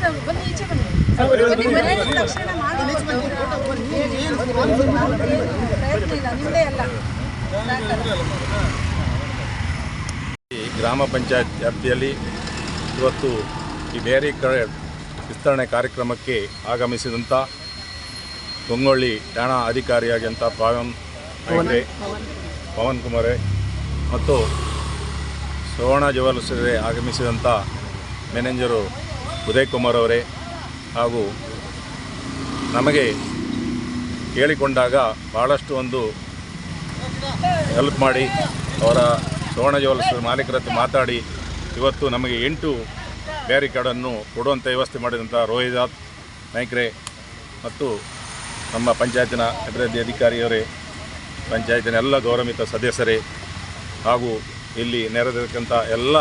Sir ಬನ್ನಿ ಈಚೆ ಬನ್ನಿ ತಕ್ಷಣ ಪ್ರಯತ್ನ ಇಲ್ಲ ನಿಮ್ಮದೇ ಅಲ್ಲ. ಗ್ರಾಮ ಪಂಚಾಯತ್ ವ್ಯಾಪ್ತಿಯಲ್ಲಿ ಇವತ್ತು ಈ ಬ್ಯಾರಿಕೇಡ್ ವಿಸ್ತರಣೆ ಕಾರ್ಯಕ್ರಮಕ್ಕೆ ಆಗಮಿಸಿದಂಥ ಗೊಂಗೊಳ್ಳಿ ಠಾಣಾ ಅಧಿಕಾರಿಯಾಗಿಂಥ ಪವನ್ ಕುಮಾರ್ ಮತ್ತು ಸುವರ್ಣ ಜ್ಯುವೆಲ್ಸ್ಗೆ ಆಗಮಿಸಿದಂಥ ಮ್ಯಾನೇಜರು ಉದಯ್ ಕುಮಾರ್ ಅವರೇ ಹಾಗೂ ನಮಗೆ ಕೇಳಿಕೊಂಡಾಗ ಭಾಳಷ್ಟು ಒಂದು ಹೆಲ್ಪ್ ಮಾಡಿ ಅವರ ಸುವರ್ಣ ಜ್ಯುವೆಲ್ಸ್ ಮಾಲೀಕರ ಹತ್ರ ಮಾತಾಡಿ ಇವತ್ತು ನಮಗೆ 8 ಬ್ಯಾರಿಕೇಡನ್ನು ಕೊಡುವಂಥ ವ್ಯವಸ್ಥೆ ಮಾಡಿದಂಥ ರೋಹಿದಾಸ್ ನಾಯ್ಕರೇ ಮತ್ತು ನಮ್ಮ ಪಂಚಾಯತಿನ ಅಭಿವೃದ್ಧಿ ಅಧಿಕಾರಿಯವರೇ, ಪಂಚಾಯತಿನ ಎಲ್ಲ ಗೌರವಿತ ಸದಸ್ಯರೇ ಹಾಗೂ ಇಲ್ಲಿ ನೆರೆದಿರತಕ್ಕಂಥ ಎಲ್ಲ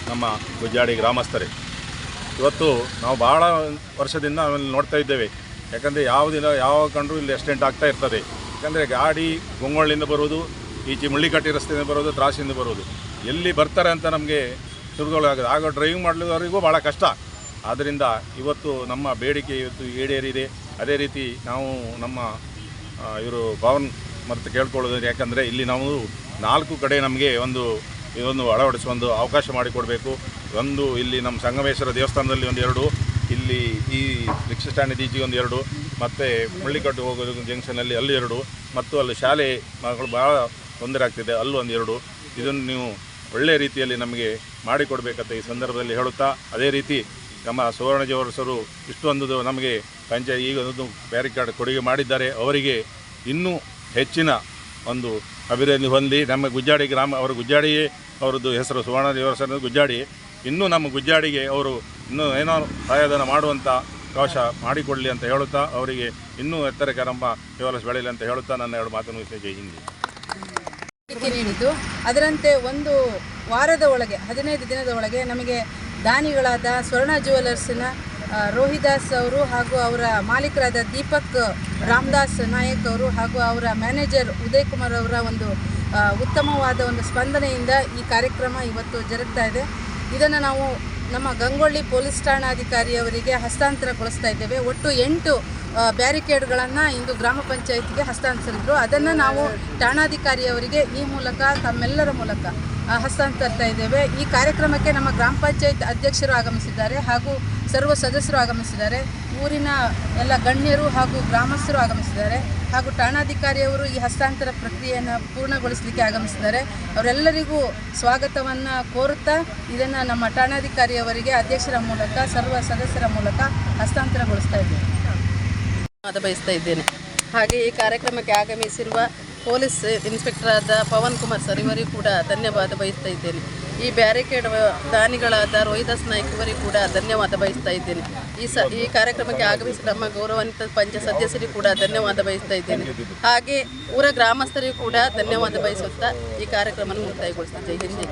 ನಮ್ಮ ಗುಜ್ಜಾಡಿ ಗ್ರಾಮಸ್ಥರೇ, ಇವತ್ತು ನಾವು ಭಾಳ ವರ್ಷದಿಂದ ನಾವಿಲ್ಲಿ ನೋಡ್ತಾ ಇದ್ದೇವೆ. ಯಾಕಂದರೆ ಯಾವ ಕಂಡ್ರೂ ಇಲ್ಲಿ ಆಕ್ಸಿಡೆಂಟ್ ಆಗ್ತಾ ಇರ್ತದೆ. ಯಾಕಂದರೆ ಗಾಡಿ ಗೊಂಗೊಳ್ಳಿಯಿಂದ ಬರೋದು, ಈಚೆ ಮುಳ್ಳಿಕಟ್ಟಿ ರಸ್ತೆಯಿಂದ ಬರೋದು, ತ್ರಾಸಿಂದ ಬರೋದು, ಎಲ್ಲಿ ಬರ್ತಾರೆ ಅಂತ ನಮಗೆ ತಿಳ್ಕೊಳ್ಳೋದು. ಆಗ ಡ್ರೈವಿಂಗ್ ಮಾಡಲಿವರಿಗೂ ಭಾಳ ಕಷ್ಟ. ಆದ್ದರಿಂದ ಇವತ್ತು ನಮ್ಮ ಬೇಡಿಕೆ ಇವತ್ತು ಈಡೇರಿದೆ. ಅದೇ ರೀತಿ ನಾವು ನಮ್ಮ ಇವರು ಪವನ್ ಮತ್ತು ಕೇಳ್ಕೊಳ್ಳೋದು, ಯಾಕಂದರೆ ಇಲ್ಲಿ ನಾವು 4 ಕಡೆ ನಮಗೆ ಇದೊಂದು ಅಳವಡಿಸುವ ಒಂದು ಅವಕಾಶ ಮಾಡಿಕೊಡಬೇಕು. ಒಂದು ಇಲ್ಲಿ ನಮ್ಮ ಸಂಗಮೇಶ್ವರ ದೇವಸ್ಥಾನದಲ್ಲಿ 2, ಇಲ್ಲಿ ಈ ರಿಕ್ಷಾ ಸ್ಟ್ಯಾಂಡ್ ಈಚೆಗೆ 2, ಮತ್ತು ಮುಳ್ಳಿಕಟ್ಟು ಹೋಗೋದು ಜಂಕ್ಷನಲ್ಲಿ ಅಲ್ಲಿ 2, ಮತ್ತು ಅಲ್ಲಿ ಶಾಲೆ ಮಕ್ಕಳು ಭಾಳ ತೊಂದರೆ ಆಗ್ತಿದೆ ಅಲ್ಲೂ 2. ಇದನ್ನು ನೀವು ಒಳ್ಳೆಯ ರೀತಿಯಲ್ಲಿ ನಮಗೆ ಮಾಡಿಕೊಡ್ಬೇಕಂತ ಈ ಸಂದರ್ಭದಲ್ಲಿ ಹೇಳುತ್ತಾ, ಅದೇ ರೀತಿ ನಮ್ಮ ಸುವರ್ಣ ಜ್ಯುವೆಲ್ಸರು ಇಷ್ಟೊಂದು ನಮಗೆ ಈಗ ಒಂದು ಬ್ಯಾರಿಕೇಡ್ ಕೊಡುಗೆ ಮಾಡಿದ್ದಾರೆ. ಅವರಿಗೆ ಇನ್ನೂ ಹೆಚ್ಚಿನ ಒಂದು ಅಭಿವೃದ್ಧಿ ಹೊಂದಿ ನಮ್ಮ ಗುಜ್ಜಾಡಿ ಗ್ರಾಮ, ಗುಜ್ಜಾಡಿಯೇ ಅವರದ್ದು ಹೆಸರು ಸುವರ್ಣ ಜ್ಯುವೆಲ್ಸ್ ಗುಜ್ಜಾಡಿ, ಇನ್ನೂ ನಮ್ಮ ಗುಜ್ಜಾಡಿಗೆ ಅವರು ಇನ್ನೂ ಏನೋ ಸಹಾಯಧನ ಮಾಡುವಂಥ ಅವಕಾಶ ಮಾಡಿಕೊಡಲಿ ಅಂತ ಹೇಳುತ್ತಾ, ಅವರಿಗೆ ಇನ್ನೂ ಎತ್ತರಕ್ಕೆ ನಮ್ಮ ಜ್ಯುವೆಲ್ಸ್ ಬೆಳೆಯಲಿ ಅಂತ ಹೇಳುತ್ತಾ ನನ್ನ 2 ಮಾತನ್ನು ಜೈ ಹಿಂದ್. ನೀಡಿದ್ದು ಅದರಂತೆ 1 ವಾರದ ಒಳಗೆ 15 ದಿನದ ಒಳಗೆ ನಮಗೆ ದಾನಿಗಳಾದ ಸ್ವರ್ಣ ಜ್ಯುವೆಲರ್ಸ್ನ ರೋಹಿದಾಸ್ ಅವರು ಹಾಗೂ ಅವರ ಮಾಲೀಕರಾದ ದೀಪಕ್ ರಾಮದಾಸ್ ನಾಯಕ್ ಅವರು ಹಾಗೂ ಅವರ ಮ್ಯಾನೇಜರ್ ಉದಯ್ ಕುಮಾರ್ ಅವರ ಒಂದು ಉತ್ತಮವಾದ ಒಂದು ಸ್ಪಂದನೆಯಿಂದ ಈ ಕಾರ್ಯಕ್ರಮ ಇವತ್ತು ಜರುಗ್ತಾ ಇದೆ. ಇದನ್ನು ನಾವು ನಮ್ಮ ಗಂಗೊಳ್ಳಿ ಪೊಲೀಸ್ ಠಾಣಾಧಿಕಾರಿಯವರಿಗೆ ಹಸ್ತಾಂತರಗೊಳಿಸ್ತಾ ಇದ್ದೇವೆ. ಒಟ್ಟು 8 ಬ್ಯಾರಿಕೇಡ್ಗಳನ್ನು ಇಂದು ಗ್ರಾಮ ಪಂಚಾಯತ್ಗೆ ಹಸ್ತಾಂತರಿಸಿದ್ರು. ಅದನ್ನು ನಾವು ಠಾಣಾಧಿಕಾರಿಯವರಿಗೆ ಈ ಮೂಲಕ ತಮ್ಮೆಲ್ಲರ ಮೂಲಕ ಹಸ್ತಾಂತರಿಸ್ತಾ ಇದ್ದೇವೆ. ಈ ಕಾರ್ಯಕ್ರಮಕ್ಕೆ ನಮ್ಮ ಗ್ರಾಮ ಪಂಚಾಯತ್ ಅಧ್ಯಕ್ಷರು ಆಗಮಿಸಿದ್ದಾರೆ ಹಾಗೂ ಸರ್ವ ಸದಸ್ಯರು ಆಗಮಿಸಿದ್ದಾರೆ. ಊರಿನ ಎಲ್ಲ ಗಣ್ಯರು ಹಾಗೂ ಗ್ರಾಮಸ್ಥರು ಆಗಮಿಸಿದ್ದಾರೆ ಹಾಗೂ ಠಾಣಾಧಿಕಾರಿಯವರು ಈ ಹಸ್ತಾಂತರ ಪ್ರಕ್ರಿಯೆಯನ್ನು ಪೂರ್ಣಗೊಳಿಸಲಿಕ್ಕೆ ಆಗಮಿಸಿದ್ದಾರೆ. ಅವರೆಲ್ಲರಿಗೂ ಸ್ವಾಗತವನ್ನು ಕೋರುತ್ತಾ ಇದನ್ನು ನಮ್ಮ ಠಾಣಾಧಿಕಾರಿಯವರಿಗೆ ಅಧ್ಯಕ್ಷರ ಮೂಲಕ ಸರ್ವ ಸದಸ್ಯರ ಮೂಲಕ ಹಸ್ತಾಂತರಗೊಳಿಸ್ತಾ ಇದ್ದೇವೆ. ಬಯಸ್ತಾ ಇದ್ದೇನೆ. ಹಾಗೆ ಈ ಕಾರ್ಯಕ್ರಮಕ್ಕೆ ಆಗಮಿಸಿರುವ ಪೊಲೀಸ್ ಇನ್ಸ್ಪೆಕ್ಟರ್ ಆದ ಪವನ್ ಕುಮಾರ್ ಸರ್ ಇವರಿಗೂ ಕೂಡ ಧನ್ಯವಾದ ಬಯಸ್ತಾ ಇದ್ದೇನೆ. ಈ ಬ್ಯಾರಿಕೇಡ್ ದಾನಿಗಳಾದ ರೋಹಿದಾಸ್ ನಾಯ್ಕ್ ಇವರಿಗೂ ಕೂಡ ಧನ್ಯವಾದ ಬಯಸ್ತಾ ಇದ್ದೇನೆ. ಈ ಕಾರ್ಯಕ್ರಮಕ್ಕೆ ಆಗಮಿಸಿದ ನಮ್ಮ ಗೌರವಾನ್ವಿತ ಪಂಚಾಯತ್ ಸದಸ್ಯರಿಗೂ ಕೂಡ ಧನ್ಯವಾದ ಬಯಸ್ತಾ ಇದ್ದೇನೆ. ಹಾಗೆ ಊರ ಗ್ರಾಮಸ್ಥರಿಗೂ ಕೂಡ ಧನ್ಯವಾದ ಬಯಸುತ್ತಾ ಈ ಕಾರ್ಯಕ್ರಮವನ್ನು ಮುಕ್ತಾಯಗೊಳಿಸ್ತಾ ಜೈ ಹಿಂದ್.